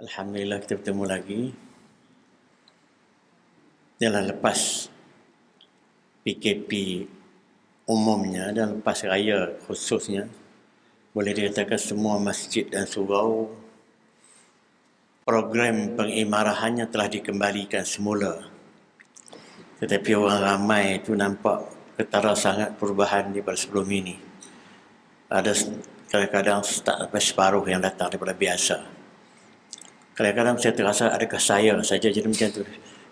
Alhamdulillah kita bertemu lagi. Dalam lepas PKP umumnya dan lepas raya khususnya, boleh dikatakan semua masjid dan surau program pengimarahannya telah dikembalikan semula. Tetapi orang ramai itu nampak ketara sangat perubahan daripada sebelum ini. Ada kadang-kadang start sampai separuh yang datang daripada biasa. Kadang-kadang saya terasa adakah saya saja jadi macam tu.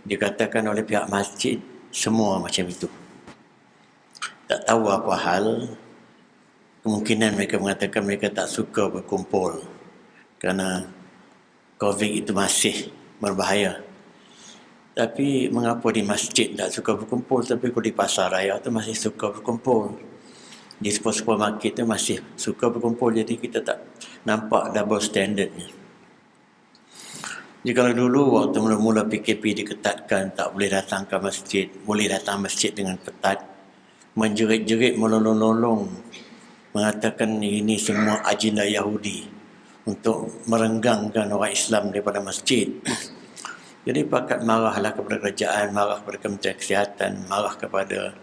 Dikatakan oleh pihak masjid semua macam itu. Tak tahu apa hal. Kemungkinan mereka mengatakan mereka tak suka berkumpul kerana COVID itu masih berbahaya. Tapi mengapa di masjid tak suka berkumpul, tapi kalau di pasar raya tu masih suka berkumpul, di supermarket tu masih suka berkumpul. Jadi kita tak nampak double standardnya. Jadi kalau dulu waktu mula-mula PKP diketatkan tak boleh datang ke masjid, boleh datang masjid dengan ketat, menjerit-jerit melolong-lolong, mengatakan ini semua agenda Yahudi untuk merenggangkan orang Islam daripada masjid. Jadi pakat marahlah kepada kerajaan, marah kepada Kementerian Kesihatan, marah kepada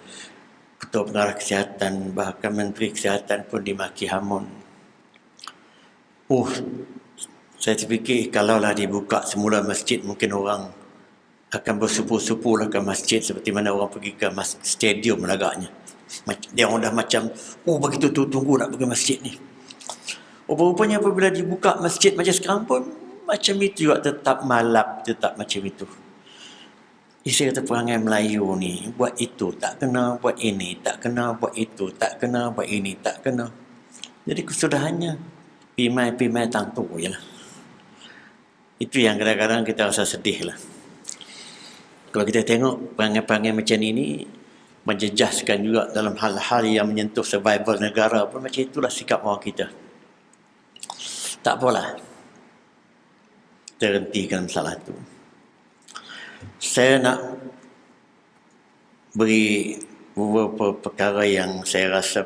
Ketua Pengarah Kesihatan, bahkan Menteri Kesihatan pun dimaki hamun. Saya terfikir kalaulah dibuka semula masjid, mungkin orang akan bersupu-supulah ke masjid seperti mana orang pergi ke stadium agaknya. Dia orang dah macam, begitu tu tunggu nak pergi masjid ni. Rupanya apabila dibuka masjid macam sekarang pun macam itu juga, tetap malap, tetap macam itu. Saya kata perangai Melayu ni, buat itu tak kena, buat ini tak kena, buat itu tak kena, buat ini tak kena. Jadi kesudahannya pimai-pimai tangtu je lah. Itu yang kadang-kadang kita rasa sedih lah. Kalau kita tengok perangai-perangai macam ini, menjejaskan juga dalam hal-hal yang menyentuh survival negara pun macam itulah sikap orang kita. Tak apalah, terhentikan masalah itu. Saya nak beri beberapa perkara yang saya rasa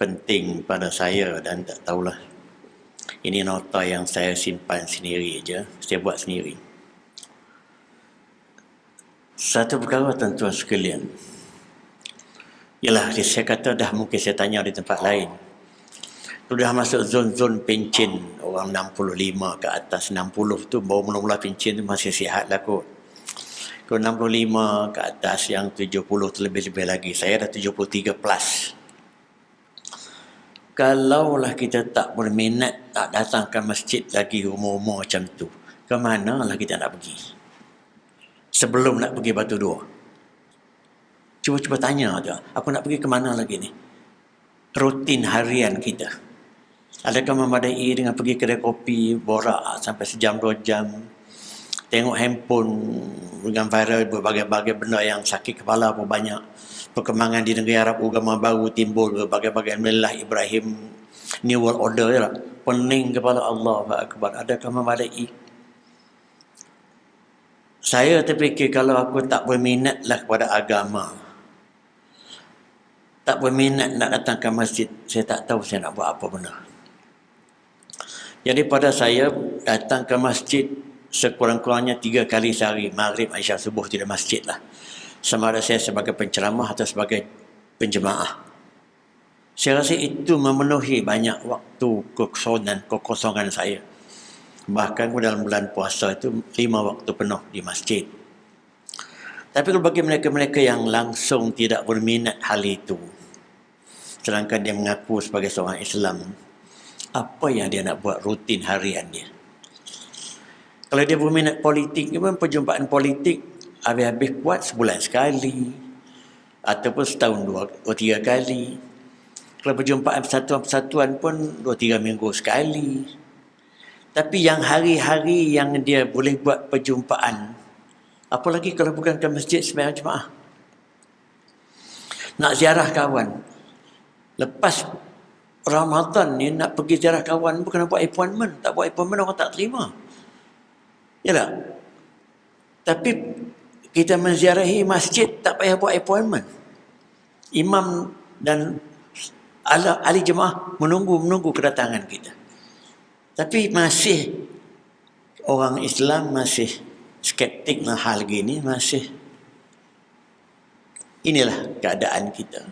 penting pada saya dan tak tahulah. Ini nota yang saya simpan sendiri aja, saya buat sendiri. Satu perkara tuan-tuan sekalian, ialah saya kata dah mungkin saya tanya di tempat lain. Sudah masuk zon-zon pencen orang 65 ke atas, 60 tu baru mula-mula pencen tu masih sihat lah kot. Kalau 65 ke atas, yang 70 tu lebih-lebih lagi. Saya dah 73 plus. Kalaulah kita tak berminat, tak datang ke masjid lagi umur-umur macam tu, ke manalah kita nak pergi? Sebelum nak pergi Batu Dua, cuba tanya tu, aku nak pergi ke mana lagi ni? Rutin harian kita, adakah memadai dengan pergi kedai kopi, borak sampai sejam 2 jam, tengok handphone dengan viral berbagai-bagai benda yang sakit kepala pun banyak. Perkembangan di negeri Arab, agama baru timbul, berbagai-bagai millah Ibrahim, New World Order je lah. Pening kepala, Allah Akbar. Adakah memadai? Saya terfikir kalau aku tak berminatlah kepada agama, tak berminat nak datang ke masjid, saya tak tahu saya nak buat apa benar. Jadi pada saya, datang ke masjid sekurang-kurangnya 3 kali sehari, maghrib, isyak, subuh, tidak masjid lah. Sama ada saya sebagai penceramah atau sebagai penjemaah. Saya rasa itu memenuhi banyak waktu kekosongan saya. Bahkan dalam bulan puasa itu 5 waktu penuh di masjid. Tapi kalau bagi mereka-mereka yang langsung tidak berminat hal itu, sedangkan dia mengaku sebagai seorang Islam, apa yang dia nak buat rutin harian dia? Kalau dia berminat politik, perjumpaan politik habis-habis buat sebulan sekali, ataupun setahun 2-3 kali. Kalau perjumpaan persatuan-persatuan pun 2-3 minggu sekali. Tapi yang hari-hari yang dia boleh buat perjumpaan, apalagi kalau bukan ke masjid sembahyang jemaah. Nak ziarah kawan, lepas Ramadan ni nak pergi ziarah kawan bukan buat appointment. Tak buat appointment orang tak terima. Yalah. Tapi kita menziarahi masjid tak payah buat appointment. Imam dan ahli jemaah menunggu kedatangan kita. Tapi masih orang Islam masih skeptik dengan hal gini, masih inilah keadaan kita.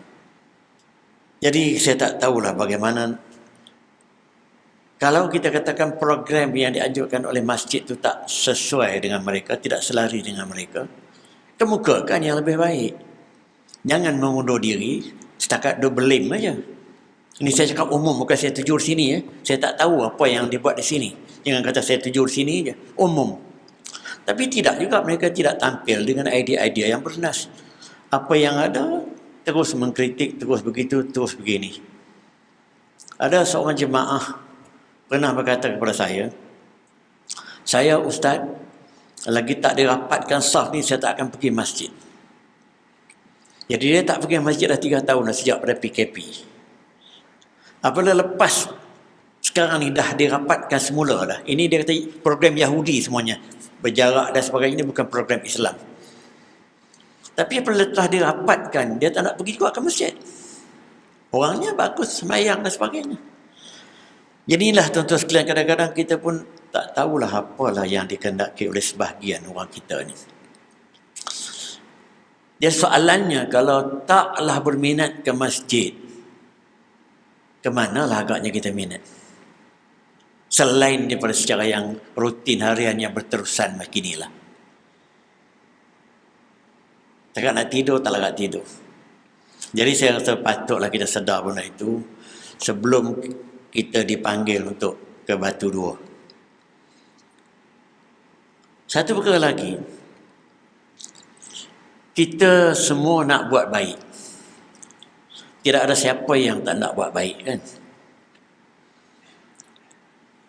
Jadi saya tak tahulah bagaimana kalau kita katakan program yang dianjurkan oleh masjid itu tak sesuai dengan mereka, tidak selari dengan mereka, kemukakan yang lebih baik. Jangan mengundur diri setakat double blame aja. Ini saya cakap umum, bukan saya tuju di sini. Saya tak tahu apa yang dibuat di sini. Jangan kata saya tuju di sini aja. Umum. Tapi tidak juga, mereka tidak tampil dengan idea-idea yang bernas. Apa yang ada, terus mengkritik, terus begitu, terus begini. Ada seorang jemaah pernah berkata kepada saya ustaz, lagi tak dirapatkan saf ni, saya tak akan pergi masjid. Jadi dia tak pergi masjid dah 3 tahun dah, sejak pada PKP. Apabila lepas sekarang ni dah dirapatkan semula dah. Ini dia kata program Yahudi semuanya. Berjarak dan sebagainya, ini bukan program Islam. Tapi apabila telah dirapatkan, dia tak nak pergi juga ke masjid. Orangnya bagus, sembahyang dan sebagainya. Jadi inilah tuan-tuan sekalian, kadang-kadang kita pun tak tahulah apalah yang dikehendaki oleh sebahagian orang kita ni. Dia soalannya, kalau taklah berminat ke masjid, ke manalah agaknya kita minat? Selain daripada secara yang rutin harian yang berterusan macam inilah. Takkan nak tidur, tak larat tidur. Jadi saya rasa patutlah kita sedar benda itu sebelum kita dipanggil untuk ke Batu Dua. Satu perkara lagi, kita semua nak buat baik. Tidak ada siapa yang tak nak buat baik, kan?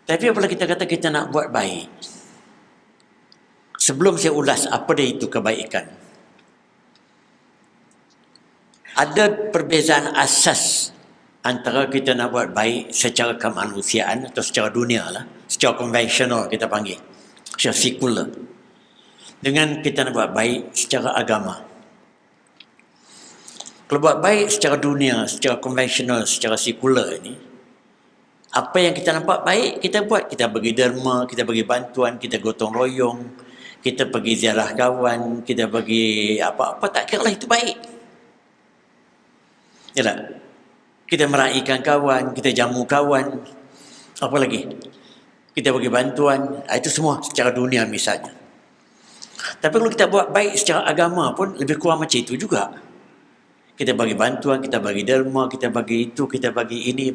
Tapi apabila kita kata kita nak buat baik, sebelum saya ulas apa dia itu kebaikan, ada perbezaan asas antara kita nak buat baik secara kemanusiaan atau secara dunia lah, secara konvensional kita panggil, secara sekular, dengan kita nak buat baik secara agama. Kalau buat baik secara dunia, secara konvensional, secara sekular ini, apa yang kita nampak baik, kita buat. Kita bagi derma, kita bagi bantuan, kita gotong royong, kita pergi ziarah kawan, kita bagi apa-apa, tak kira lah itu baik. Ya tak? Kita meraihkan kawan, kita jamu kawan, apa lagi? Kita bagi bantuan, itu semua secara dunia misalnya. Tapi kalau kita buat baik secara agama pun lebih kurang macam itu juga. Kita bagi bantuan, kita bagi derma, kita bagi itu, kita bagi ini.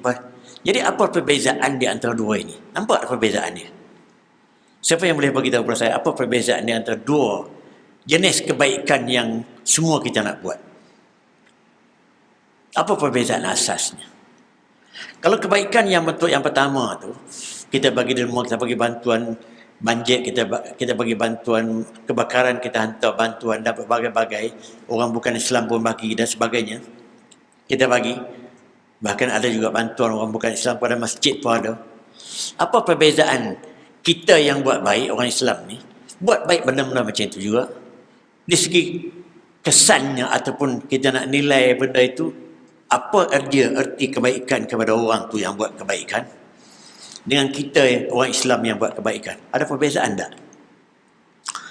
Jadi apa perbezaan di antara dua ini? Nampak perbezaannya? Siapa yang boleh bagi tahu kepada saya apa perbezaan di antara dua jenis kebaikan yang semua kita nak buat? Apa perbezaan asasnya? Kalau kebaikan yang bentuk yang pertama tu, kita bagi derma, kita bagi bantuan banjir, kita bagi bantuan kebakaran, kita hantar bantuan, dapat berbagai-bagai, orang bukan Islam pun bagi dan sebagainya, kita bagi. Bahkan ada juga bantuan orang bukan Islam pada masjid pun ada. Apa perbezaan kita yang buat baik, orang Islam ni buat baik benda-benda macam itu juga, di segi kesannya ataupun kita nak nilai benda itu, apa erti kebaikan kepada orang tu yang buat kebaikan, dengan kita orang Islam yang buat kebaikan, ada perbezaan tak?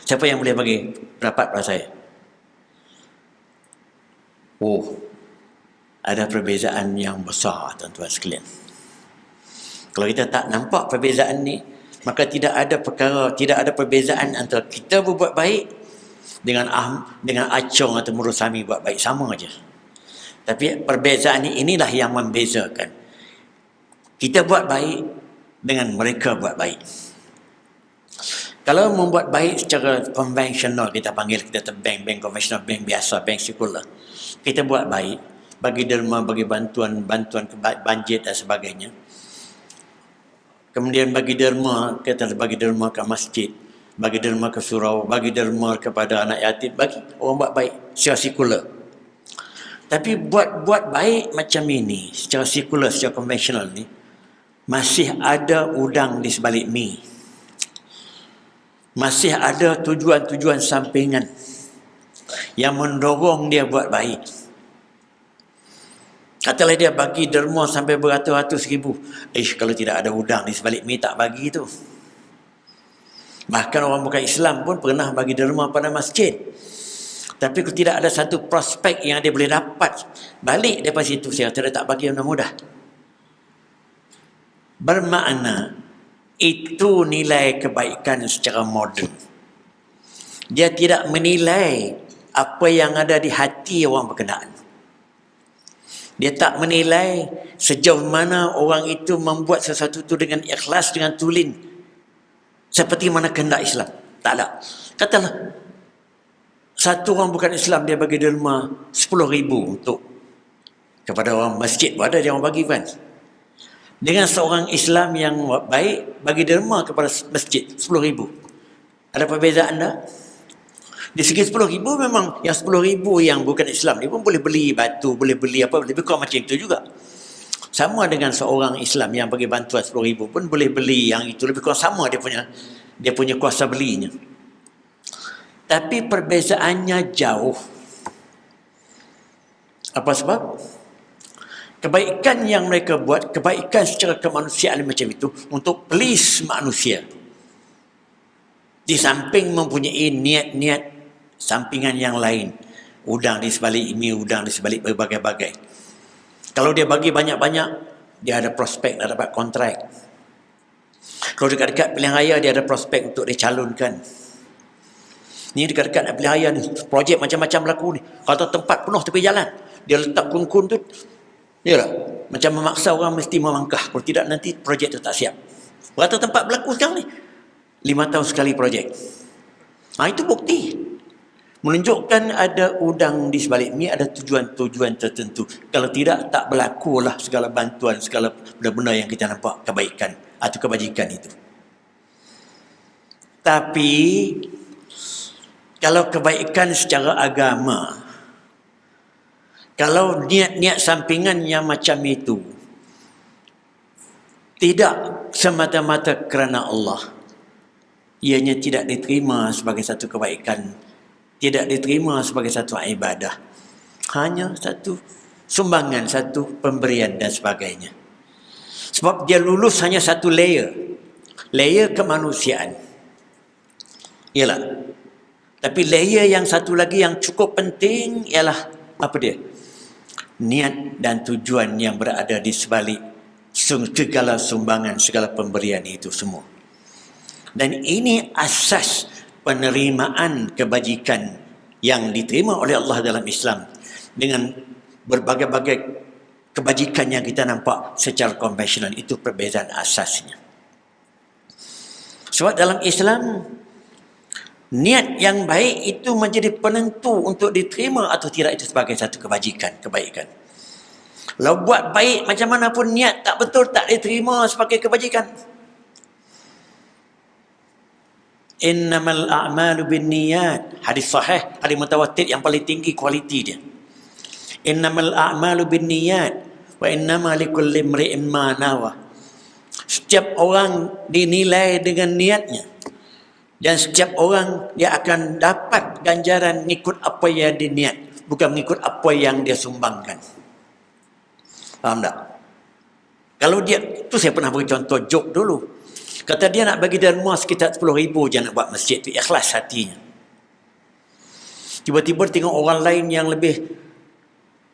Siapa yang boleh bagi pendapat pada saya? Ada perbezaan yang besar, tuan-tuan sekalian. Kalau kita tak nampak perbezaan ni, maka tidak ada perbezaan antara kita berbuat baik dengan Acong atau Murusami buat baik, sama aja. Tapi perbezaan inilah yang membezakan kita buat baik dengan mereka buat baik. Kalau membuat baik secara konvensional, kita panggil, kita bank konvensional, bank biasa, bank sekular, kita buat baik, bagi derma, bagi bantuan banjir dan sebagainya. Kemudian bagi derma, kita bagi derma ke masjid, bagi derma ke surau, bagi derma kepada anak yatim, bagi orang buat baik secara sekular. Tapi buat baik macam ini secara sekular, secara konvensional ni, masih ada udang di sebalik mi. Masih ada tujuan-tujuan sampingan yang mendorong dia buat baik. Katalah dia bagi derma sampai beratus-ratus ribu. Kalau tidak ada udang di sebalik mi, tak bagi tu. Bahkan orang bukan Islam pun pernah bagi derma pada masjid. Tapi kalau tidak ada satu prospek yang dia boleh dapat balik daripada situ, saya kata dia tak bagi mudah-mudah. Bermakna itu nilai kebaikan secara moden. Dia tidak menilai apa yang ada di hati orang berkenaan. Dia tak menilai sejauh mana orang itu membuat sesuatu itu dengan ikhlas, dengan tulen, seperti mana kehendak Islam. Tak ada. Katalah satu orang bukan Islam dia bagi derma 10,000 untuk kepada orang masjid, ada dia orang bagi kan. Dengan seorang Islam yang baik bagi derma kepada masjid 10,000. Ada perbezaan tak? Di segi 10,000 memang yang 10,000 yang bukan Islam ni pun boleh beli batu, boleh beli apa, lebih kurang macam itu juga. Sama dengan seorang Islam yang bagi bantuan 10,000 pun boleh beli yang itu, lebih kurang sama dia punya kuasa belinya. Tapi perbezaannya jauh. Apa sebab? Kebaikan yang mereka buat, kebaikan secara kemanusiaan macam itu untuk please manusia. Di samping mempunyai niat-niat sampingan yang lain. Udang di sebalik ini, udang di sebalik berbagai-bagai. Kalau dia bagi banyak-banyak, dia ada prospek nak dapat kontrak. Kalau dekat-dekat pilihan raya, dia ada prospek untuk dicalonkan. Ni dekat-dekat nak pilihan raya ni, projek macam-macam berlaku ni. Kalau tempat penuh tepi jalan, dia letak kun-kun tu, ya tak? Macam memaksa orang mesti melangkah. Kalau tidak nanti projek tu tak siap. Berapa tempat berlaku sekarang ni? 5 tahun sekali projek. Itu bukti. Menunjukkan ada udang di sebalik ni, ada tujuan-tujuan tertentu. Kalau tidak, tak berlakulah segala bantuan, segala benda-benda yang kita nampak kebaikan atau kebajikan itu. Tapi kalau kebaikan secara agama, kalau niat-niat sampingan yang macam itu tidak semata-mata kerana Allah, ianya tidak diterima sebagai satu kebaikan, tidak diterima sebagai satu ibadah. Hanya satu sumbangan, satu pemberian dan sebagainya. Sebab dia lulus hanya satu layer kemanusiaan. Ialah. Tapi layer yang satu lagi yang cukup penting ialah apa dia? Niat dan tujuan yang berada di sebalik segala sumbangan, segala pemberian itu semua. Dan ini asas penerimaan kebajikan yang diterima oleh Allah dalam Islam dengan berbagai-bagai kebajikan yang kita nampak secara konvensional. Itu perbezaan asasnya. Sebab dalam Islam, niat yang baik itu menjadi penentu untuk diterima atau tidak itu sebagai satu kebajikan, kebaikan. Kalau buat baik macam mana pun niat tak betul, tak diterima sebagai kebajikan. Innamal a'malu binniyat. Hadis sahih, hadis mutawatir yang paling tinggi kualiti dia. Innamal a'malu binniyat wa innama likulli imri'in ma nawa. Setiap orang dinilai dengan niatnya. Dan setiap orang dia akan dapat ganjaran mengikut apa yang dia niat, bukan mengikut apa yang dia sumbangkan. Faham tak? Kalau dia, tu saya pernah beri contoh joke dulu. Kata dia nak bagi derma sekitar 10,000 je nak buat masjid tu, ikhlas hatinya. Tiba-tiba tengok orang lain yang lebih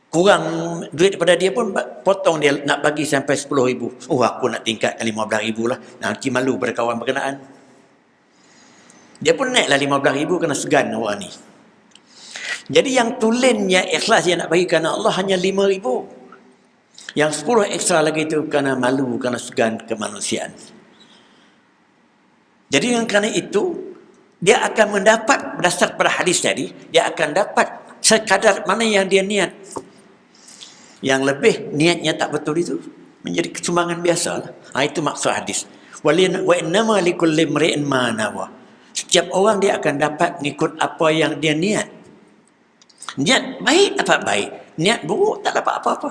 kurang duit daripada dia pun potong dia nak bagi sampai 10,000. Aku nak tingkatkan 15,000 lah. Nanti malu pada kawan berkenaan. Dia pun naiklah 15,000 kena segan orang ni. Jadi yang tulen yang ikhlas yang nak bagi kerana Allah hanya 5,000. Yang 10 ekstra lagi itu kerana malu, kerana segan kemanusiaan. Jadi dengan kerana itu, dia akan mendapat, berdasar pada hadis tadi, dia akan dapat sekadar mana yang dia niat. Yang lebih niatnya tak betul itu menjadi kesumbangan biasa lah. Itu maksud hadis. Wa innama likulli imri'in ma nawa. Setiap orang dia akan dapat mengikut apa yang dia niat. Niat baik dapat baik, niat buruk tak dapat apa-apa.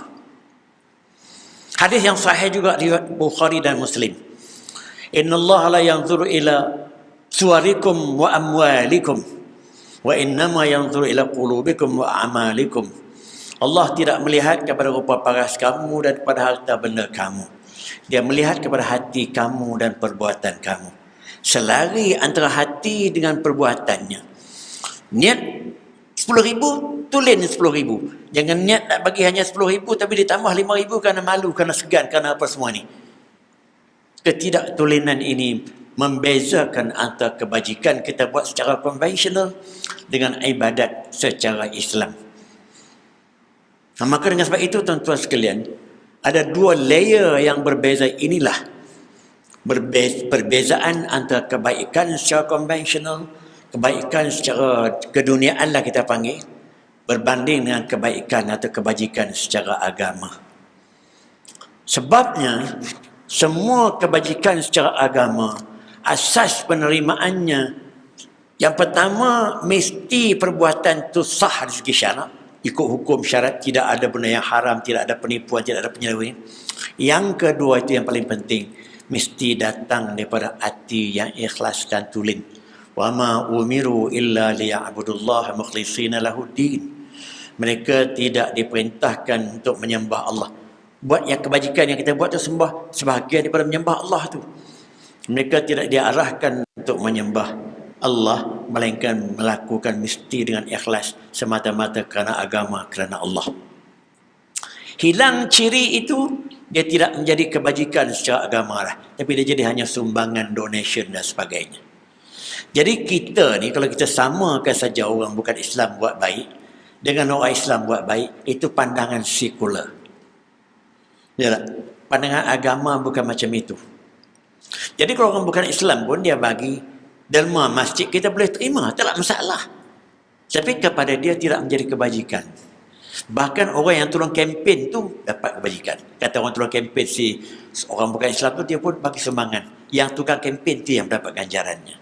Hadis yang sahih juga riwayat Bukhari dan Muslim. Innallaha la yanzuru ila suwarikum wa amwalikum wa innama yanzuru ila qulubikum wa a'malikum. Allah tidak melihat kepada rupa paras kamu dan kepada harta benda kamu. Dia melihat kepada hati kamu dan perbuatan kamu. Selari antara hati dengan perbuatannya. Niat 10,000, tulen 10,000. Jangan niat nak bagi hanya 10,000 tapi ditambah 5,000 kerana malu, kerana segan, kerana apa semua ni. Ketidaktulenan ini membezakan antara kebajikan kita buat secara konvensional dengan ibadat secara Islam. Maka dengan sebab itu tuan-tuan sekalian, ada dua layer yang berbeza inilah. Perbezaan antara kebaikan secara konvensional, kebaikan secara keduniaan lah kita panggil, berbanding dengan kebaikan atau kebajikan secara agama. Sebabnya, semua kebajikan secara agama, asas penerimaannya, yang pertama, mesti perbuatan itu sah dari segi syarak, ikut hukum syarat, tidak ada benda yang haram, tidak ada penipuan, tidak ada penyelewengan. Yang kedua, itu yang paling penting, mesti datang daripada hati yang ikhlas dan tulen. Wa ma umiru illa liya'budullaha mukhlishina lahuddin. Mereka tidak diperintahkan untuk menyembah Allah. Buat yang kebajikan yang kita buat tu sembah sebahagian daripada menyembah Allah tu. Mereka tidak diarahkan untuk menyembah Allah, melainkan melakukan mesti dengan ikhlas semata-mata kerana agama, kerana Allah. Hilang ciri itu, dia tidak menjadi kebajikan secara agama lah, tapi dia jadi hanya sumbangan, donation dan sebagainya. Jadi kita ni, kalau kita samakan saja orang bukan Islam buat baik dengan orang Islam buat baik, itu pandangan sekular. Ya tak? Pandangan agama bukan macam itu. Jadi kalau orang bukan Islam pun dia bagi derma masjid, kita boleh terima, tak ada masalah. Tapi kepada dia tidak menjadi kebajikan. Bahkan orang yang tolong kempen tu dapat kebajikan. Kata orang tolong kempen si orang bukan Islam tu, dia pun bagi sumbangan. Yang tukang kempen tu yang dapat ganjarannya.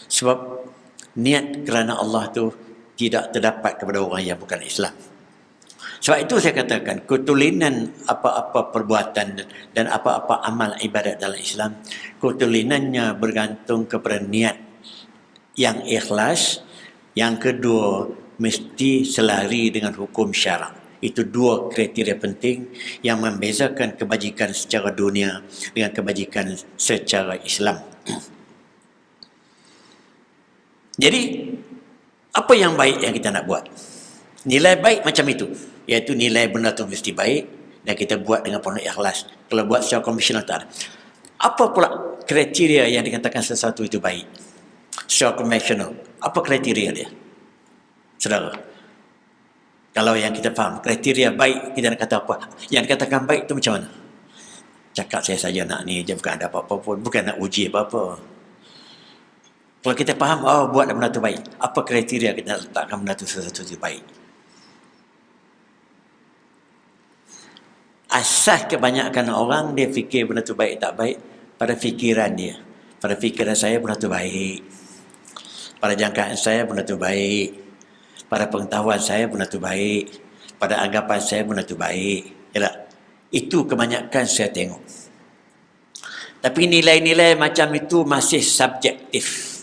Sebab niat kerana Allah tu tidak terdapat kepada orang yang bukan Islam. Sebab itu saya katakan, ketulenan apa-apa perbuatan dan apa-apa amal ibadat dalam Islam, ketulenannya bergantung kepada niat yang ikhlas. Yang kedua, mesti selari dengan hukum syarak. Itu dua kriteria penting yang membezakan kebajikan secara dunia dengan kebajikan secara Islam. Jadi, apa yang baik yang kita nak buat? Nilai baik macam itu, iaitu nilai benda tu mesti baik dan kita buat dengan penuh ikhlas. Kalau buat secara konvensional tak ada. Apa pula kriteria yang dikatakan sesuatu itu baik? Secara konvensional, apa kriteria dia? Saudara, kalau yang kita faham, kriteria baik, kita nak kata apa? Yang dikatakan baik itu macam mana? Cakap saya saja nak ni je, bukan ada apa-apa pun, bukan nak uji apa-apa. Kalau kita faham, oh buatlah benda tu baik, apa kriteria kita letakkan benda tu sesuatu itu baik? Asas kebanyakan orang, dia fikir benda tu baik tak baik pada fikiran dia. Pada fikiran saya benda tu baik. Pada jangkaan saya benda tu baik. Pada pengetahuan saya benda tu baik. Pada anggapan saya benda tu baik. Yalah. Itu kebanyakan saya tengok. Tapi nilai-nilai macam itu masih subjektif.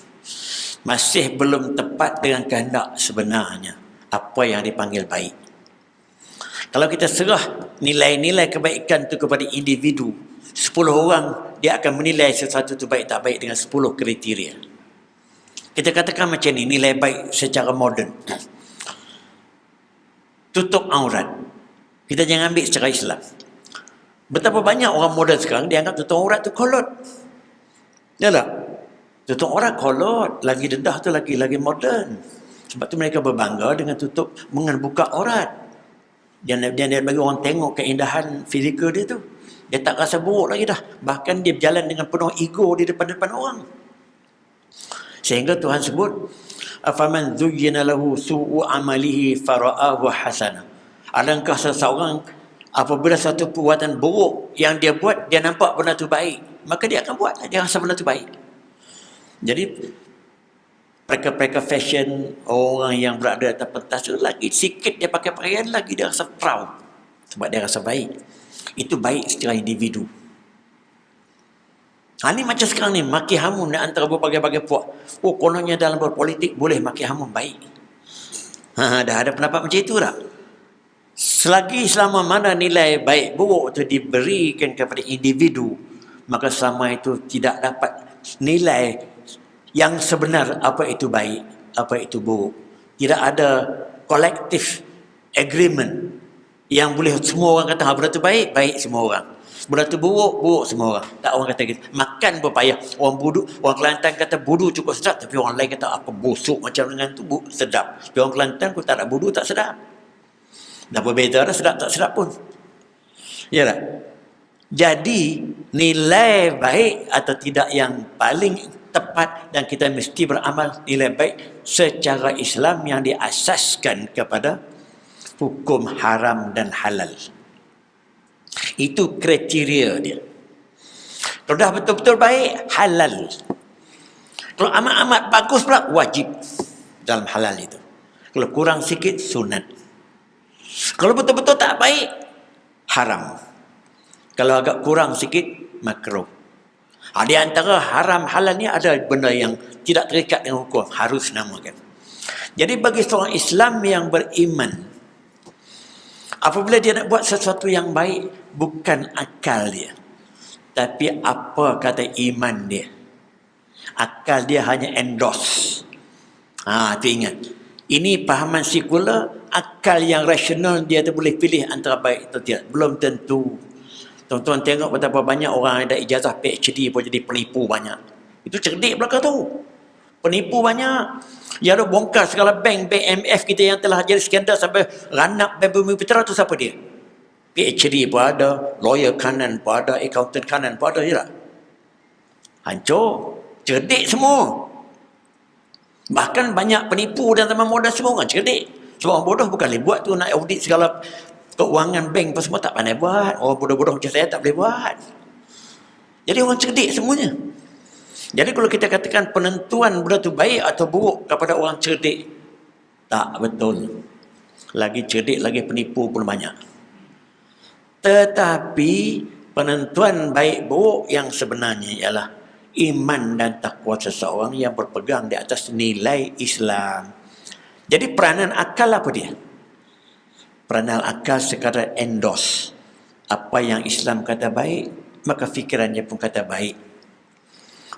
Masih belum tepat dengan kehendak sebenarnya. Apa yang dipanggil baik. Kalau kita serah nilai-nilai kebaikan itu kepada individu, 10 orang, dia akan menilai sesuatu itu baik tak baik dengan 10 kriteria. Kita katakan macam ni, nilai baik secara moden. Tutup aurat. Kita jangan ambil secara Islam. Betapa banyak orang moden sekarang, dia anggap tutup aurat tu kolot. Ya tak? Tutup aurat kolot, lagi dedah tu lagi moden. Sebab tu mereka berbangga dengan tutup, buka aurat. Dia bagi orang tengok keindahan fizikal dia tu. Dia tak rasa buruk lagi dah. Bahkan dia berjalan dengan penuh ego di depan-depan orang. Sehingga Tuhan sebut, afaman zuyyina lahu su'u amalihi fara'ahu hasana. Adakah seseorang apabila satu perbuatan buruk yang dia buat, dia nampak benda tu baik, maka dia akan buat, dia rasa benda tu baik. Jadi mereka fashion, orang yang berada atas pentas tu, lagi sikit dia pakai pakaian, lagi dia rasa proud sebab dia rasa baik. Itu baik secara individu. Ini macam sekarang ni, maki hamun antara berbagai-bagai puak. Oh, kononnya dalam berpolitik boleh maki hamun, baik. Dah ada pendapat macam itu tak? Selama mana nilai baik buruk itu diberikan kepada individu, maka selama itu tidak dapat nilai yang sebenar, apa itu baik, apa itu buruk. Tidak ada kolektif agreement yang boleh semua orang kata benda tu baik, baik semua orang. Benda tu buruk, buruk semua orang. Tak orang kata gitu. Makan berpayah. Orang Kelantan kata budu cukup sedap, tapi orang lain kata apa busuk macam dengan tu sedap. Tapi orang Kelantan pun tak ada budu tak sedap. Dah berbeza dah, sedap tak sedap pun. Ya tak? Jadi nilai baik atau tidak yang paling tepat, dan kita mesti beramal nilai baik secara Islam yang diasaskan kepada hukum haram dan halal. Itu kriteria dia. Kalau dah betul-betul baik, halal. Kalau amat-amat bagus pula, wajib dalam halal itu. Kalau kurang sikit, sunat. Kalau betul-betul tak baik, haram. Kalau agak kurang sikit, makruh. Di antara haram halal ni ada benda yang tidak terikat dengan hukum, harus namakan. Jadi bagi seorang Islam yang beriman, apabila dia nak buat sesuatu yang baik, bukan akal dia, tapi apa kata iman dia. Akal dia hanya endorse. Itu ingat. Ini pahaman sekular. Akal yang rasional dia tu boleh pilih antara baik atau tidak. Belum tentu. Tuan-tuan tengok betapa banyak orang ada ijazah PhD pun jadi penipu banyak. Itu cerdik belakang tu. Penipu banyak. Yang ada bongkar segala bank BMF kita yang telah jadi skandal sampai ranap Bumi Putra tu siapa dia? PhD pun ada, lawyer kanan pun ada, accountant kanan pun ada je tak? Hancur. Cerdik semua. Bahkan banyak penipu dan teman modal semua orang cerdik. Sebab orang bodoh bukan boleh buat tu, nak audit segala keuangan bank apa semua tak pandai buat. Orang bodoh-bodoh macam saya tak boleh buat. Jadi orang cerdik semuanya. Jadi kalau kita katakan penentuan benda tu baik atau buruk kepada orang cerdik, tak betul. Lagi cerdik, lagi penipu pun banyak. Tetapi penentuan baik buruk yang sebenarnya ialah iman dan takwa seseorang yang berpegang di atas nilai Islam. Jadi peranan akal apa dia? Peranan akal sekadar endorse. Apa yang Islam kata baik, maka fikiran dia pun kata baik.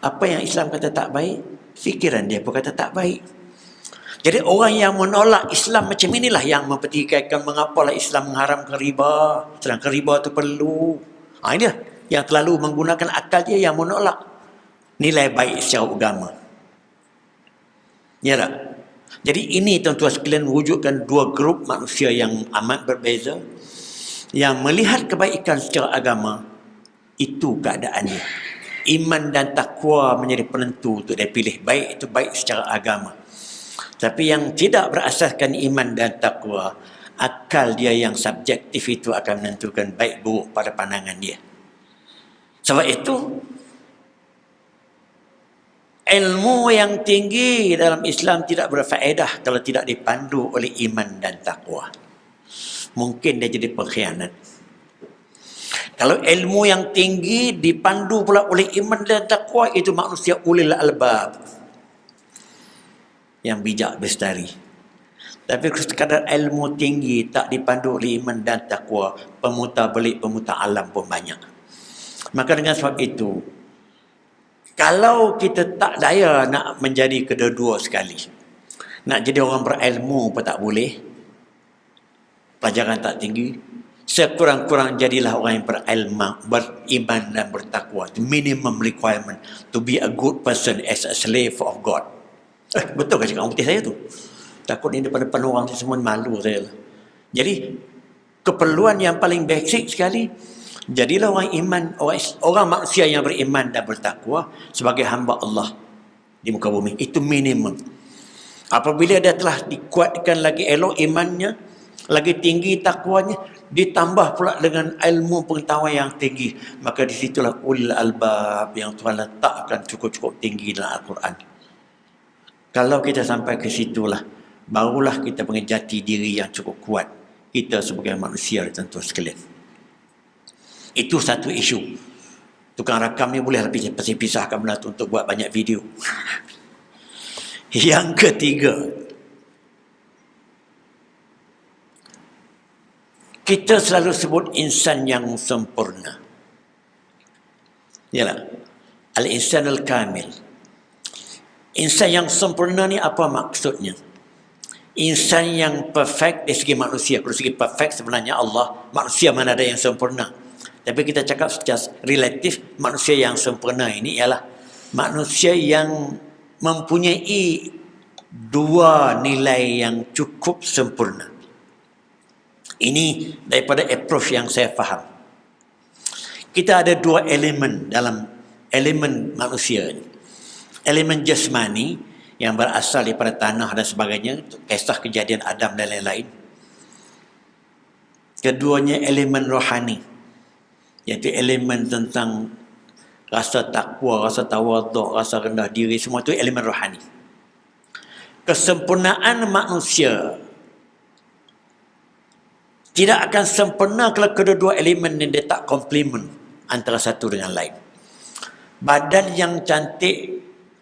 Apa yang Islam kata tak baik, fikiran dia pun kata tak baik. Jadi orang yang menolak Islam macam inilah yang mempertikaikan mengapalah Islam mengharamkan riba, sedangkan riba itu perlu. Ini dia yang terlalu menggunakan akal dia yang menolak nilai baik secara agama. Ya tak? Jadi ini tuan-tuan sekalian wujudkan dua grup manusia yang amat berbeza, yang melihat kebaikan secara agama. Itu keadaannya. Iman dan takwa menjadi penentu untuk dia pilih baik itu baik secara agama. Tapi yang tidak berasaskan iman dan takwa, akal dia yang subjektif itu akan menentukan baik buruk pada pandangan dia. Sebab itu ilmu yang tinggi dalam Islam tidak berfaedah kalau tidak dipandu oleh iman dan takwa. Mungkin dia jadi pengkhianat. Kalau ilmu yang tinggi dipandu pula oleh iman dan takwa, itu manusia ulil albab yang bijak bestari. Tapi sekadar ilmu tinggi tak dipandu oleh iman dan takwa, pemutar belik, pemutar alam pun banyak. Maka dengan sebab itu, kalau kita tak daya nak menjadi kedua-dua sekali, nak jadi orang berilmu pun tak boleh, pelajaran tak tinggi, sekurang-kurang jadilah orang yang beriman dan bertakwa. Minimum requirement to be a good person as a slave of God. Betul ke cakap orang putih saya tu? Takut ni depan-depan orang semua malu saya lah. Jadi keperluan yang paling basic sekali, jadilah orang iman, orang manusia yang beriman dan bertakwa sebagai hamba Allah di muka bumi. Itu minimum. Apabila dia telah dikuatkan lagi elok imannya, lagi tinggi takwanya, ditambah pula dengan ilmu pengetahuan yang tinggi, maka disitulah ulil albab yang Tuhan letakkan cukup-cukup tinggi dalam Al-Quran. Kalau kita sampai ke situlah, barulah kita punya jati diri yang cukup kuat, kita sebagai manusia, tentu sekalian. Itu satu isu. Tukang rakam ni boleh lebih pisah-pisahkan benda tu untuk buat banyak video. Yang ketiga, kita selalu sebut insan yang sempurna. Yalah. Al-insanul kamil. Insan yang sempurna ni apa maksudnya? Insan yang perfect dari segi manusia. Dari segi perfect sebenarnya Allah, manusia mana ada yang sempurna. Tapi kita cakap secara relatif, manusia yang sempurna ini ialah manusia yang mempunyai dua nilai yang cukup sempurna. Ini daripada approach yang saya faham. Kita ada dua elemen dalam elemen manusia ini. Elemen jasmani yang berasal daripada tanah dan sebagainya, kisah kejadian Adam dan lain-lain. Keduanya elemen rohani, iaitu elemen tentang rasa takwa, rasa tawaduk, rasa rendah diri, semua itu elemen rohani. Kesempurnaan manusia tidak akan sempurna kalau kedua-dua elemen ini dia tak komplement antara satu dengan lain. Badan yang cantik,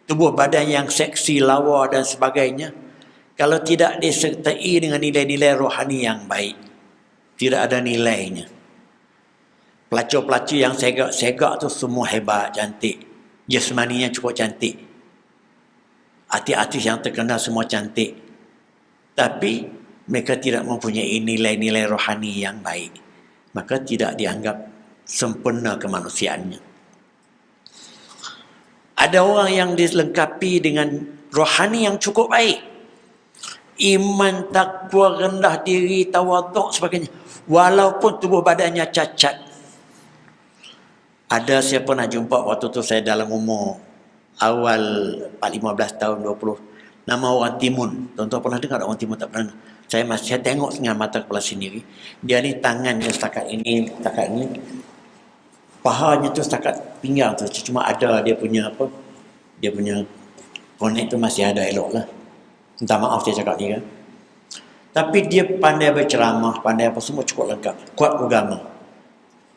tubuh badan yang seksi, lawa dan sebagainya, kalau tidak disertai dengan nilai-nilai rohani yang baik, tidak ada nilainya. Pelacur-pelacur yang segak-segak tu semua hebat, cantik. Jasmaninya cukup cantik. Artis-artis yang terkenal semua cantik. Tapi mereka tidak mempunyai nilai-nilai rohani yang baik. Maka tidak dianggap sempurna kemanusiaannya. Ada orang yang dilengkapi dengan rohani yang cukup baik. Iman, takwa, rendah diri, tawaduk, sebagainya. Walaupun tubuh badannya cacat. Ada saya pernah jumpa waktu tu saya dalam umur awal 15 tahun, 20. Nama orang Timun. Tuan-tuan pernah dengar orang Timun? Tak pernah. Saya tengok dengan mata kepala sendiri. Dia ni tangannya setakat ini, setakat ini. Pahanya tu setakat pinggang tu. Cuma ada dia punya apa? Dia punya connect tu masih ada elok lah. Minta maaf saya cakap ni kan. Tapi dia pandai berceramah, pandai apa semua cukup lengkap. Kuat agama.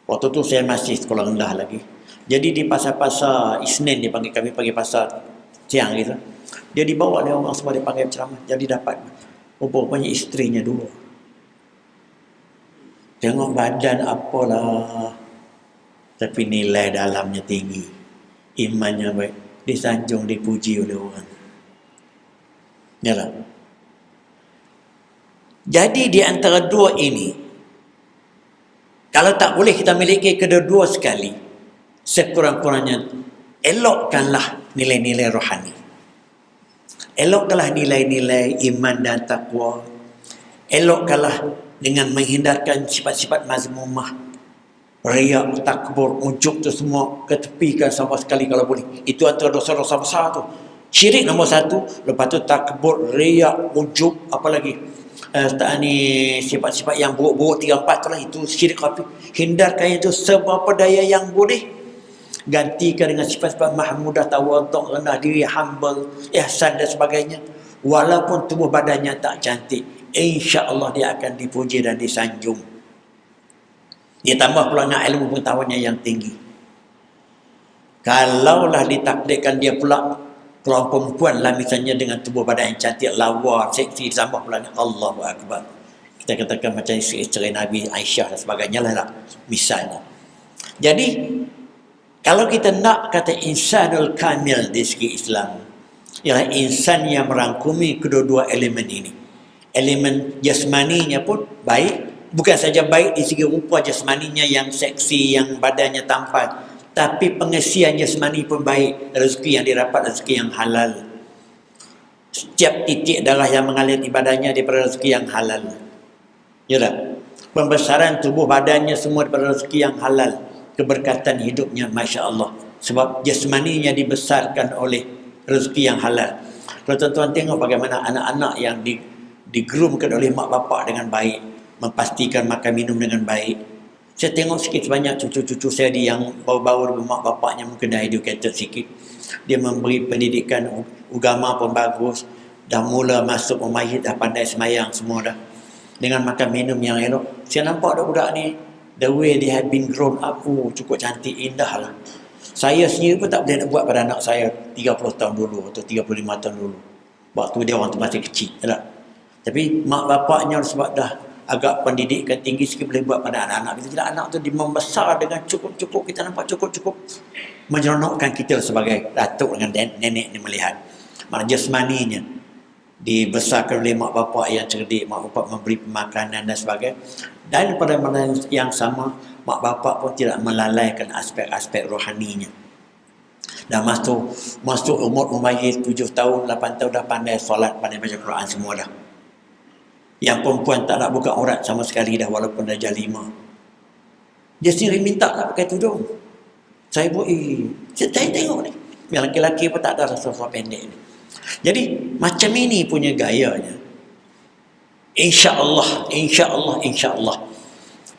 Waktu tu saya masih sekolah rendah lagi. Jadi di pasar-pasar Isnin dia panggil kami pergi pasar siang gitu. Dia dibawa oleh orang semua dia panggil berceramah. Jadi dapat rupanya isterinya dua. Tengok badan apalah. Tapi nilai dalamnya tinggi. Imannya baik. Disanjung, dipuji oleh orang. Yalah. Jadi di antara dua ini, kalau tak boleh kita miliki kedua-dua sekali, sekurang-kurangnya elokkanlah nilai-nilai rohani. Elokkanlah nilai-nilai iman dan takwa. Elokkanlah dengan menghindarkan sifat-sifat mazmumah. Riak, takbur, ujub tu semua ketepikan sama sekali kalau boleh. Itu antara dosa-dosa besar tu. Syirik nombor satu, lepas tu takbur, riak, ujub, apa lagi? Sifat-sifat yang buruk-buruk 3-4 tu lah, itu syirik kafir. Hindarkan itu seberapa daya yang boleh. Gantikan dengan sifat-sifat mahmudah, tawaduk, rendah diri, humble, ihsan dan sebagainya. Walaupun tubuh badannya tak cantik, insya-Allah dia akan dipuji dan disanjung. Dia tambah pula dengan ilmu pengetahuannya yang tinggi. Kalaulah ditakdirkan dia pula keluar perempuan lah misalnya dengan tubuh badan yang cantik, lawa, seksi, tambah pula Allahu Akbar. Kita katakan macam isteri Nabi Aisyah dan sebagainya lah misalnya. Jadi kalau kita nak kata insanul kamil di segi Islam, ialah insan yang merangkumi kedua-dua elemen ini. Elemen jasmaninya pun baik. Bukan saja baik di segi rupa jasmaninya yang seksi, yang badannya tampan, tapi pengisian jasmani pun baik. Rezeki yang didapat rezeki yang halal. Setiap titik darah yang mengalir di badannya daripada rezeki yang halal. Ya tak? Pembesaran tubuh badannya semua daripada rezeki yang halal. Keberkatan hidupnya Masya Allah. Sebab jasmaninya dibesarkan oleh rezeki yang halal. Kalau tuan-tuan tengok bagaimana anak-anak yang digroomkan oleh mak bapak dengan baik, memastikan makan minum dengan baik. Saya tengok sikit sebanyak cucu-cucu saya yang baru-baru mak bapaknya mungkin dah educated sikit. Dia memberi pendidikan agama pun bagus. Dah mula masuk umayyid, dah pandai semayang semua dah. Dengan makan minum yang elok. Saya nampak dah budak ni, the way they have been grown up, cukup cantik, indah lah. Saya sendiri pun tak boleh nak buat pada anak saya 30 tahun dulu atau 35 tahun dulu. Waktu dia orang tu masih kecil. Tak? Tapi mak bapaknya sebab dah agak pendidikan tinggi sikit boleh buat pada anak-anak. Bila tidak, anak tu dia membesar dengan cukup-cukup, kita nampak cukup-cukup, menyeronokkan kita sebagai datuk dengan nenek ni melihat. Maknanya jasmaninya dibesarkan oleh mak bapak yang cerdik, mak bapak memberi pemakanan dan sebagainya. Dan pada mana yang sama, mak bapak pun tidak melalaikan aspek-aspek rohaninya. Dah masuk umur umayyiz 7 tahun, 8 tahun dah pandai solat, pandai baca Quran semua dah. Yang perempuan tak nak buka aurat sama sekali dah walaupun dah jalima. Dia sendiri minta tak pakai tudung. Saya pun saya tengok ni. Yang lelaki-lelaki pun tak ada rasa pendek ni. Jadi macam ini punya gayanya. InsyaAllah.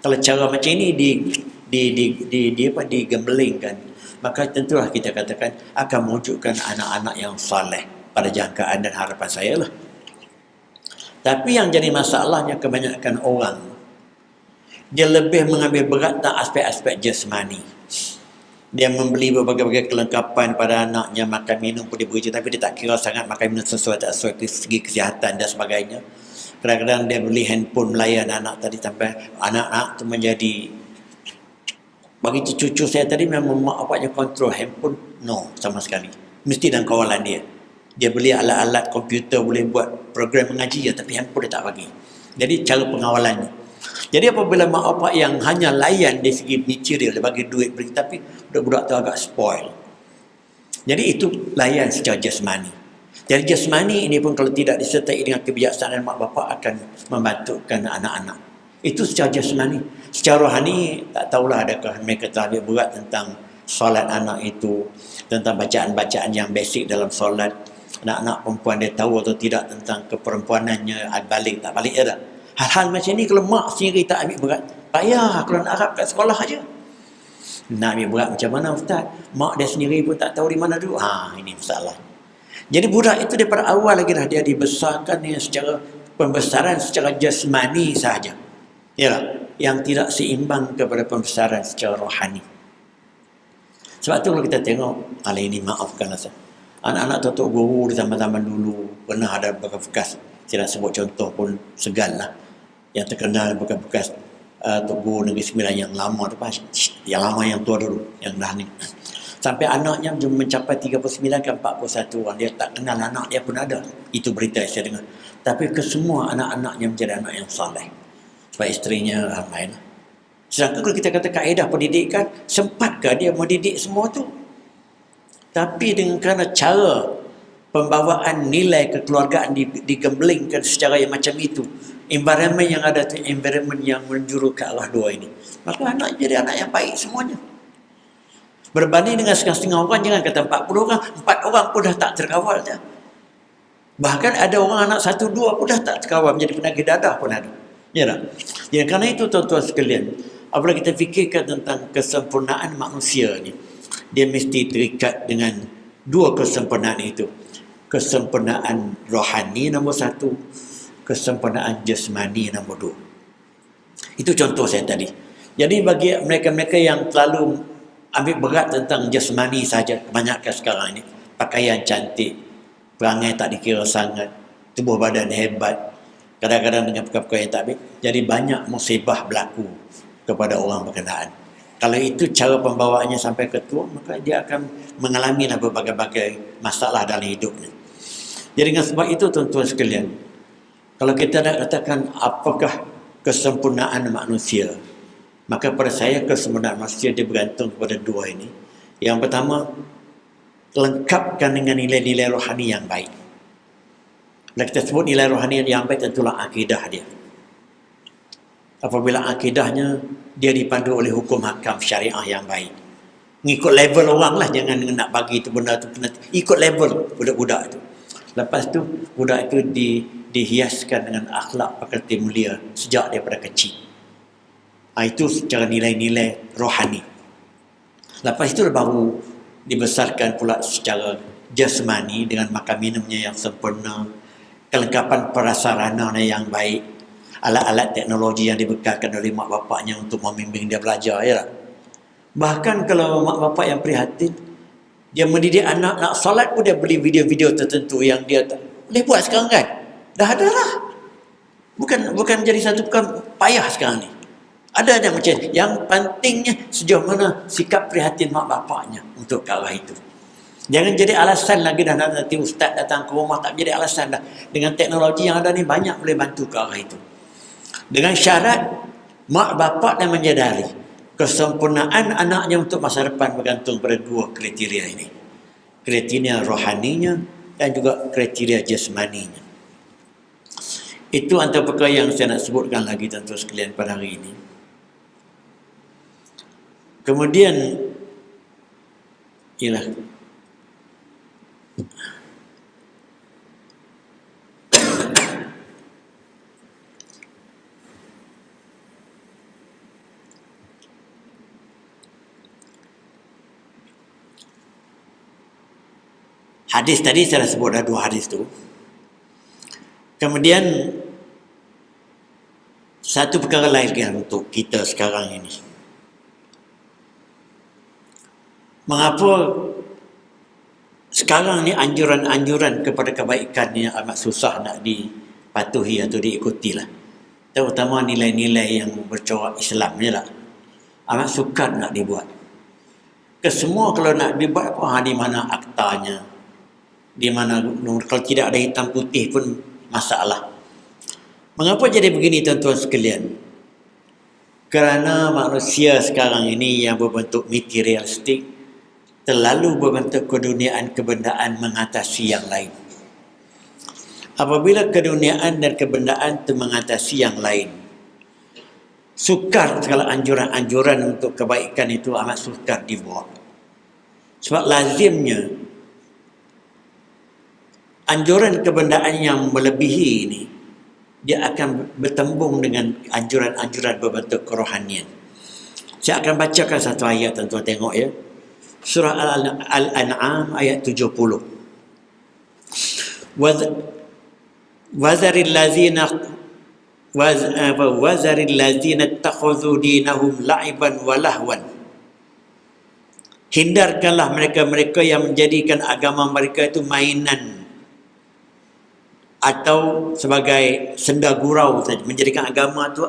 Kalau cara macam ini digemblengkan, maka tentulah kita katakan akan mewujudkan anak-anak yang soleh pada jangkaan dan harapan saya lah. Tapi yang jadi masalahnya kebanyakan orang, dia lebih mengambil berat tentang aspek-aspek jasmani. Dia membeli berbagai-bagai kelengkapan pada anaknya, makan minum pun dia beri, tapi dia tak kira sangat makan minum sesuai tak sesuai segi kesihatan dan sebagainya. Kadang-kadang dia beli handphone melayan anak tadi sampai anak-anak tu menjadi, bagi cucu saya tadi memang mak bapaknya kontrol handphone, no sama sekali. Mesti dalam kawalan dia. Dia beli alat-alat komputer, boleh buat program mengaji ya, tapi handphone dia tak bagi. Jadi cara pengawalannya. Jadi apabila mak bapak yang hanya layan dari segi material, dia bagi duit beri, tapi budak-budak tu agak spoil. Jadi itu layan secara jasmani. Jadi jasmani ini pun kalau tidak disertai dengan kebijaksanaan mak bapak akan membantukan anak-anak. Itu secara jasmani. Secara rohani tak tahulah adakah mereka telah berat tentang solat anak itu, tentang bacaan-bacaan yang basic dalam solat. Anak-anak perempuan dia tahu atau tidak tentang keperempuanannya, balik tak balik tak. Hal-hal macam ni kalau mak sendiri tak ambil berat, payah kalau nak harap kat sekolah aja. Nak ambil berat macam mana ustaz? Mak dia sendiri pun tak tahu di mana dulu. Ini masalah. Jadi budak itu daripada awal lagi dah dia dibesarkan dengan secara pembesaran secara jasmani sahaja. Yalah, yang tidak seimbang kepada pembesaran secara rohani. Sebab tu kalau kita tengok, kali ini maafkanlah saya. Anak-anak tutup guru di zaman-zaman dulu pernah ada bekas-bekas, saya nak sebut contoh pun segan lah, yang terkenal bekas-bekas Tok Guru Negeri Sembilan yang lama tu, yang lama yang tua dulu, yang dah ni. Sampai anaknya mencapai 39 ke 41 orang, dia tak kenal anak dia pun ada. Itu berita yang saya dengar. Tapi kesemua anak-anaknya menjadi anak yang saleh. Sebab isterinya ramai lah. Sedangkan kalau kita kata kaedah pendidikan, sempatkah dia mendidik semua tu? Tapi dengan kerana cara pembawaan nilai kekeluargaan digemblengkan secara yang macam itu, environment yang ada tu environment yang menjuru ke arah dua ini, maka anak jadi anak yang baik semuanya. Berbanding dengan setengah-setengah orang, jangan kata 40 orang, 4 orang pun dah tak terkawal dah. Bahkan ada orang anak 1, 2 pun dah tak terkawal, menjadi penyakit dadah pun ada. Ya tak? Ya, kerana itu tuan-tuan sekalian, apabila kita fikirkan tentang kesempurnaan manusia ni, dia mesti terikat dengan dua kesempurnaan itu. Kesempurnaan rohani nombor 1, kesempurnaan jasmani nombor 2. Itu contoh saya tadi. Jadi bagi mereka-mereka yang terlalu ambil berat tentang jasmani saja, kebanyakan sekarang ini, pakaian cantik, perangai tak dikira sangat, tubuh badan hebat, kadang-kadang dengan perkara-perkara yang tak baik, jadi banyak musibah berlaku kepada orang berkenaan. Kalau itu cara pembawaannya sampai ke tua, maka dia akan mengalami berbagai-bagai masalah dalam hidupnya. Jadi dengan sebab itu tuan-tuan sekalian, kalau kita nak katakan apakah kesempurnaan manusia, maka pada saya kesempurnaan manusia dia bergantung kepada dua ini. Yang pertama, lengkapkan dengan nilai-nilai rohani yang baik. Bila kita sebut nilai rohani yang baik, tentulah akidah dia. Apabila akidahnya dia dipandu oleh hukum hakam syariah yang baik, ngikut level orang lah, jangan nak bagi itu benda tu kena ikut level budak-budak itu. Lepas tu budak itu dihiaskan dengan akhlak pekerti mulia sejak daripada kecil. Itu secara nilai-nilai rohani. Lepas itu baru dibesarkan pula secara jasmani dengan makan minumnya yang sempurna, kelengkapan prasarana yang baik, alat-alat teknologi yang dibekalkan oleh mak bapaknya untuk membimbing dia belajar, ya tak? Bahkan kalau mak bapak yang prihatin, dia mendidik anak nak solat pun dia beli video-video tertentu yang dia tak boleh buat sekarang kan. Dah ada lah. Bukan jadi satu perkara payah sekarang ni. Ada macam yang pentingnya sejauh mana sikap prihatin mak bapaknya untuk ke arah itu. Jangan jadi alasan lagi dah nanti ustaz datang ke rumah, tak jadi alasan dah. Dengan teknologi yang ada ni banyak boleh bantu ke arah itu. Dengan syarat mak bapak yang menyadari kesempurnaan anaknya untuk masa depan bergantung pada dua kriteria ini. Kriteria rohaninya dan juga kriteria jasmaninya. Itu antara perkara yang saya nak sebutkan lagi tuan-tuan sekalian pada hari ini. Kemudian ialah hadis tadi saya dah sebut dah dua hadis tu. Kemudian satu perkara lain untuk kita sekarang ini. Mengapa sekarang ni anjuran-anjuran kepada kebaikan ni amat susah nak dipatuhi atau diikuti lah. Terutama nilai-nilai yang bercorak Islam ni lah. Amat sukar nak dibuat. Kesemua kalau nak dibuat di mana aktanya, di mana kalau tidak ada hitam putih pun masalah. Mengapa jadi begini tuan-tuan sekalian? Kerana manusia sekarang ini yang berbentuk materialistik terlalu berbentuk keduniaan kebendaan mengatasi yang lain. Apabila keduniaan dan kebendaan itu mengatasi yang lain, sukar segala anjuran-anjuran untuk kebaikan itu amat sukar dibuat. Sebab lazimnya anjuran kebendaan yang melebihi ini dia akan bertembung dengan anjuran-anjuran berbentuk kerohanian. Saya akan bacakan satu ayat, tuan-tuan tengok ya. Surah Al-An'am ayat 70. Wazaril lazina ittakhadhu dinahum la'iban wa lahwan. Hindarkanlah mereka-mereka yang menjadikan agama mereka itu mainan atau sebagai senda gurau saja, menjadikan agama itu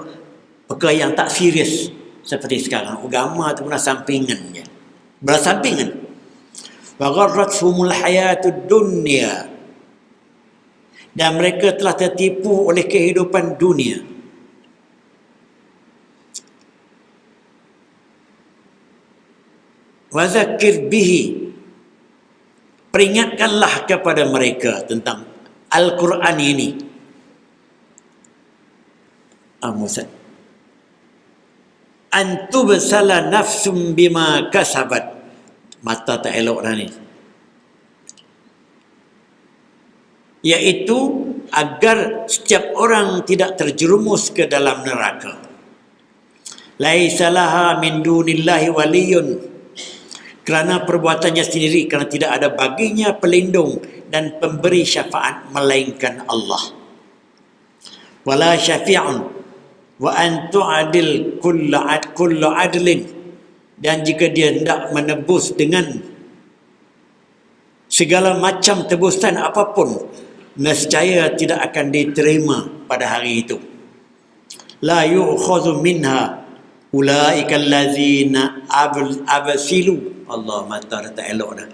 perkara yang tak serius seperti sekarang. Agama itu pun sampingan je. Bersampingan. Wa gharrathumul hayatud dunya. Dan mereka telah tertipu oleh kehidupan dunia. Wa zakir bihi. Peringatkanlah kepada mereka tentang Al-Quran ini. Musad. Antubsala nafsum bima kasabat. Mata tak elok dah ni. Iaitu agar setiap orang tidak terjerumus ke dalam neraka. Laisa laha min dunillahi waliyun. Kerana perbuatannya sendiri, kerana tidak ada baginya pelindung dan pemberi syafaat melainkan Allah. Wala syafi'un wa antu adil kullu adlin. Dan jika dia hendak menebus dengan segala macam tebusan apapun, nescaya tidak akan diterima pada hari itu. La yu'khadhu minha ulaika allazina absilu. Allah, mata dah tak elok dah.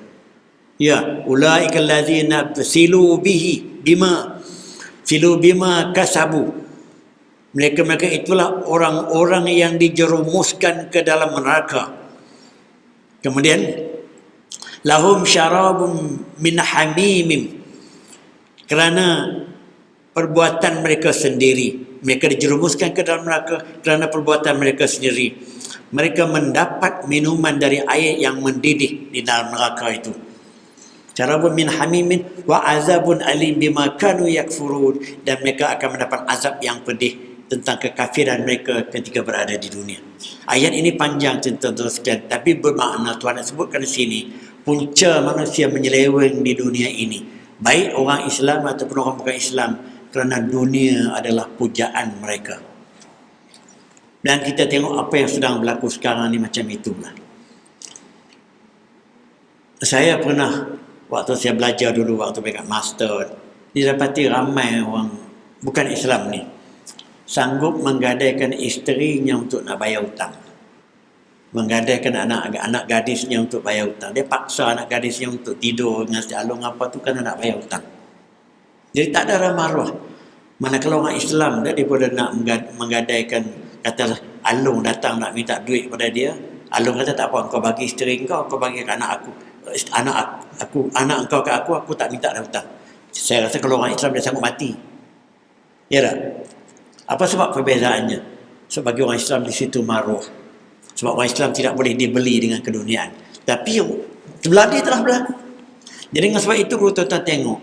Ya, ulaika allazina absilu bihi bima kasabu. Mereka itulah orang-orang yang dijerumuskan ke dalam neraka. Kemudian lahum syarabun min hamimim. Kerana perbuatan mereka sendiri, mereka dijerumuskan ke dalam neraka kerana perbuatan mereka sendiri. Mereka mendapat minuman dari air yang mendidih di dalam neraka itu. Syarabun min hamimin wa azabun alim bima kanu yakfurun. Dan mereka akan mendapat azab yang pedih tentang kekafiran mereka ketika berada di dunia. Ayat ini panjang tuan-tuan sekalian, tapi bermakna Tuhan nak sebutkan di sini punca manusia menyeleweng di dunia ini, baik orang Islam ataupun orang bukan Islam, kerana dunia adalah pujaan mereka. Dan kita tengok apa yang sedang berlaku sekarang ni macam itulah. Saya pernah, waktu saya belajar dulu, waktu dekat master, didapati ramai orang bukan Islam ni sanggup menggadaikan isterinya untuk nak bayar hutang, menggadaikan anak gadisnya untuk bayar hutang. Dia paksa anak gadisnya untuk tidur dengan si Along apa tu kerana nak bayar hutang. Jadi tak ada maruah. Manakala orang Islam daripada nak menggadaikan, katalah Along datang nak minta duit pada dia, Along kata tak apa, kau bagi isteri kau bagi ke anak aku. Anak kau ke aku tak minta dah hutang. Saya rasa kalau orang Islam dia sanggup mati. Ya tak? Apa sebab perbezaannya? Sebab bagi orang Islam di situ maruah. Sebab orang Islam tidak boleh dibeli dengan keduniaan. Tapi sebelah dia telah berlaku. Jadi dengan sebab itu kalau tuan-tuan tengok,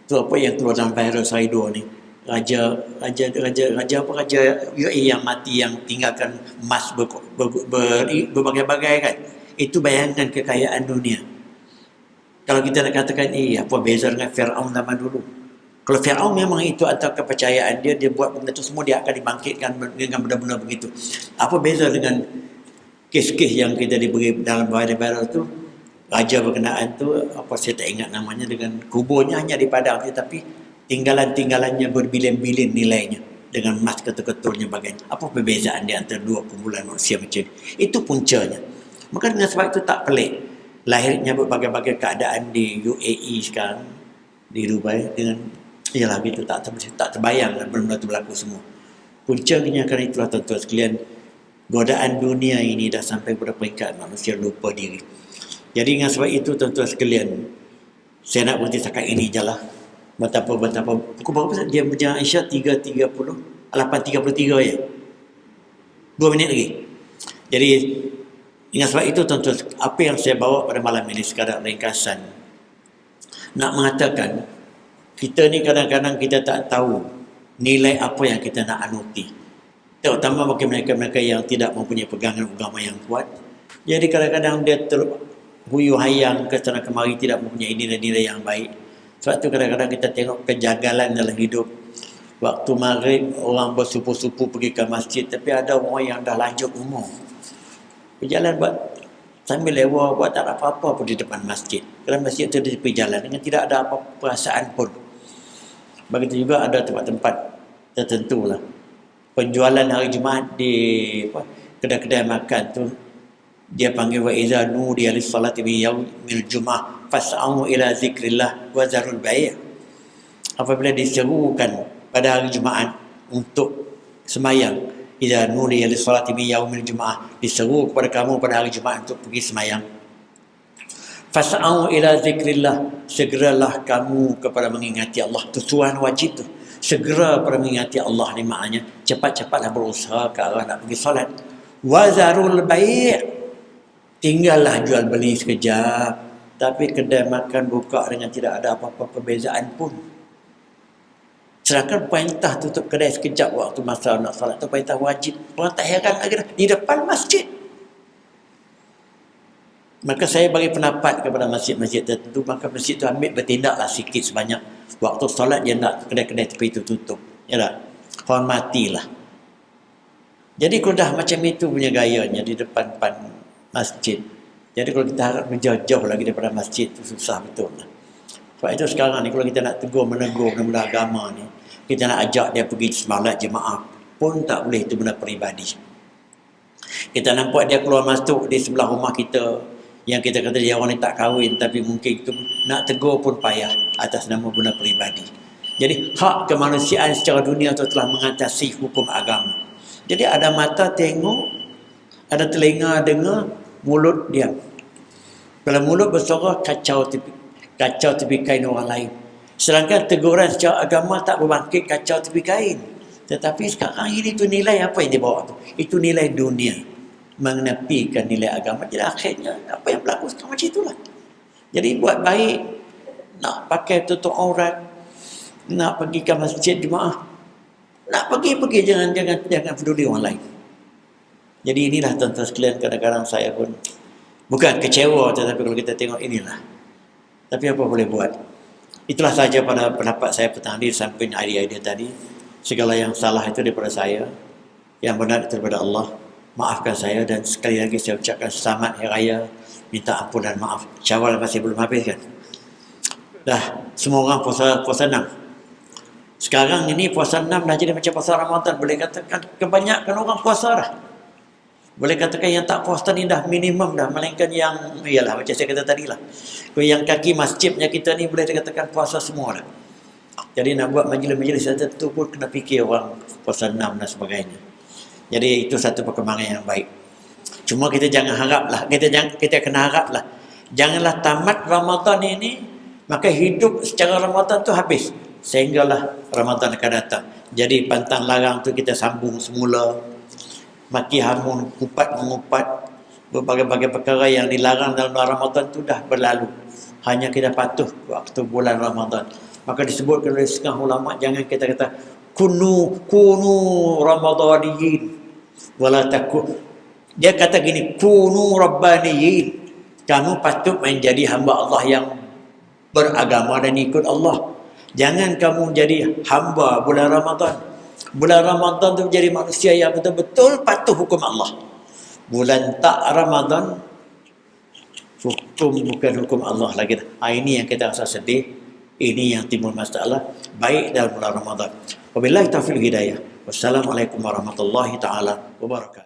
tu apa yang keluar dalam virus hari 2 ni, Raja UAE yang mati, yang tinggalkan emas berbagai-bagai kan. Itu bayangkan kekayaan dunia. Kalau kita nak katakan apa beza dengan Firaun zaman dulu. Kalau Firaun memang itu antara kepercayaan dia buat benda itu semua, dia akan dibangkitkan dengan benda-benda begitu. Apa beza dengan kes-kes yang kita diberi dalam viral tu, raja berkenaan tu, apa saya tak ingat namanya, dengan kuburnya hanya di padang, tetapi tinggalan-tinggalannya berbilion-bilion nilainya dengan emas ketul-ketulnya bagian. Apa perbezaan di antara dua kumpulan manusia macam ni? Itu puncanya. Maka dengan sebab itu tak pelik lahirnya berbagai-bagai keadaan di UAE sekarang, di Dubai, dengan ialah gitu, tak terbayang benda-benda itu berlaku semua. Puncanya kerana itulah tuan-tuan sekalian, godaan dunia ini dah sampai pada peringkat manusia lupa diri. Jadi dengan sebab itu tuan-tuan sekalian, saya nak berhenti setakat ini je lah. Betapa pukul berapa dia berjalan Aisyah? 3.30, 8.33 ya, 2 minit lagi. Jadi dengan sebab itu tuan-tuan, apa yang saya bawa pada malam ini sekadar ringkasan, nak mengatakan kita ni kadang-kadang kita tak tahu nilai apa yang kita nak anuti, terutama bagi mereka-mereka yang tidak mempunyai pegangan agama yang kuat. Jadi kadang-kadang dia terhuyuh hayang ke sana kemari, tidak mempunyai nilai-nilai yang baik. Sebab tu kadang-kadang kita tengok kejagalan dalam hidup. Waktu maghrib orang bersupu-supu pergi ke masjid, tapi ada orang yang dah lanjut umur berjalan sambil lewat, buat tak apa-apa pun di depan masjid. Kerana masjid itu di tepi jalan dengan tidak ada apa perasaan pun. Begitu juga ada tempat-tempat tertentu lah, penjualan hari Jumaat di kedai-kedai makan tu, dia panggil wa iza nudiya lis-salati min yaumil jum'ah fas'au ila zikrillah wa zarul bai'. Apabila diserukan pada hari Jumaat untuk semayang, iza nudiya lis-salati min yaumil jum'ah, diseru kepada kamu pada hari Jumaat untuk pergi semayang, fas'au ila zikrillah, segeralah kamu kepada mengingati Allah. Tujuan wajib tu, segera pada mengingati Allah ni maknanya cepat-cepatlah berusaha ke arah nak pergi solat. Wa zarul bai', tinggallah jual beli sekejap, tapi kedai makan buka dengan tidak ada apa-apa perbezaan pun. Sedangkan perintah tutup kedai sekejap waktu masa nak solat tu perintah wajib. Orang tak heran lagi dah, di depan masjid. Maka saya bagi pendapat kepada masjid-masjid tertentu, maka masjid itu ambil bertindaklah sikit sebanyak. Waktu solat dia nak kedai-kedai tepi itu tutup. Ya tak? Hormatilah. Jadi kalau dah macam itu punya gayanya di depan masjid, jadi kalau kita harap menjauh-jauh lagi daripada masjid itu susah betul lah. Sebab itu sekarang ni kalau kita nak menegur benda-benda agama ni, kita nak ajak dia pergi semalat jemaah pun tak boleh, itu benda peribadi. Kita nampak dia keluar masuk di sebelah rumah kita, yang kita kata dia orang ni tak kahwin, tapi mungkin itu nak tegur pun payah atas nama benda peribadi. Jadi hak kemanusiaan secara dunia itu telah mengatasi hukum agama. Jadi ada mata tengok, ada telinga dengar, mulut diam. Kalau mulut bersuara, kacau tepi kain orang lain. Sedangkan teguran secara agama tak berbangkit kacau tepi kain. Tetapi sekarang ini tu nilai apa yang dia bawa tu? Itu nilai dunia, menepikan nilai agama. Jadi akhirnya apa yang berlaku sekarang macam itulah. Jadi buat baik, nak pakai tutup aurat, nak pergi ke masjid jemaah, nak pergi jangan peduli orang lain. Jadi inilah tuan-tuan sekalian, kadang-kadang saya pun bukan kecewa, tetapi kalau kita tengok inilah. Tapi apa boleh buat? Itulah saja pada pendapat saya petang ini, samping idea-idea tadi. Segala yang salah itu daripada saya, yang benar itu daripada Allah. Maafkan saya, dan sekali lagi saya ucapkan selamat Hari Raya, minta ampun dan maaf. Syawal masih belum habis kan? Dah, semua orang puasa 6. Sekarang ini puasa 6 dah jadi macam puasa Ramadan. Boleh katakan kebanyakan orang puasa dah. Boleh katakan yang tak puasa ni dah minimum dah. Melainkan yang, iyalah macam saya kata tadi lah. Yang kaki masjidnya kita ni boleh dikatakan puasa semua dah. Jadi nak buat majlis-majlis tertentu pun kena fikir orang puasa 6 dan sebagainya. Jadi itu satu perkembangan yang baik. Cuma kita jangan haraplah, kita kena haraplah. Janganlah tamat Ramadan ini, maka hidup secara Ramadan tu habis. Sehinggalah Ramadan akan datang. Jadi pantang larang tu kita sambung semula. Maki hamun, mengupat berbagai-bagai perkara yang dilarang dalam Ramadan tu dah berlalu. Hanya kita patuh waktu bulan Ramadan. Maka disebutkan oleh setengah ulama, jangan kita kata kunu ramadaniyin wala takun. Dia kata gini, kunu rabbaniyin. Kamu patut menjadi hamba Allah yang beragama dan ikut Allah. Jangan kamu jadi hamba bulan Ramadan. Bulan Ramadan tu menjadi manusia yang betul-betul patuh hukum Allah. Bulan tak Ramadan, hukum bukan hukum Allah lagi. Ini yang kita rasa sedih. Ini yang timbul masalah baik dalam bulan Ramadan. Wabillahi taufiq hidayah. Wassalamualaikum warahmatullahi taala wabarakatuh.